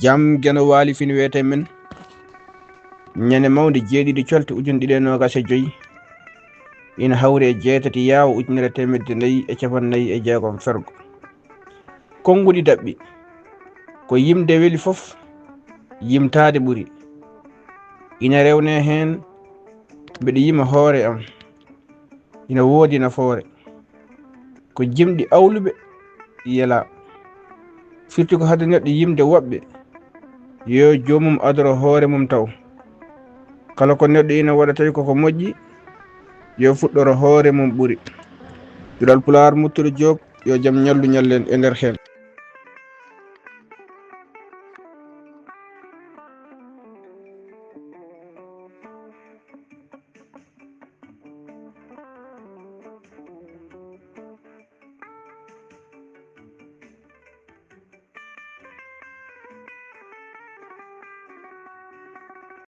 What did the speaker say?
jam geno waali fin wiyete men ñande mawde jeeɗiɗi colte ujune ɗiɗi e nogas e joyyi ina hawri e jeetati yaawa ujunere temedde nayyi e capannayyi e jeegom fergo. Konnguɗi daɓɓi ko yimde weli fof yimtade ɓuri. Ina rewne hen mbeɗa yima hoore am ina woodi nafoore ko jimɗi awluɓe yela. Firti ko hade neɗɗo yimde woɓɓe yo jomum adoro hoore mum taw. Kala ko neɗɗo ina waɗa tawi koko moƴƴi yo fuɗɗoro hoore mum ɓuri. Duɗal Pulaar Muttude Diop yo jaam ñallu ñallen e nder hen.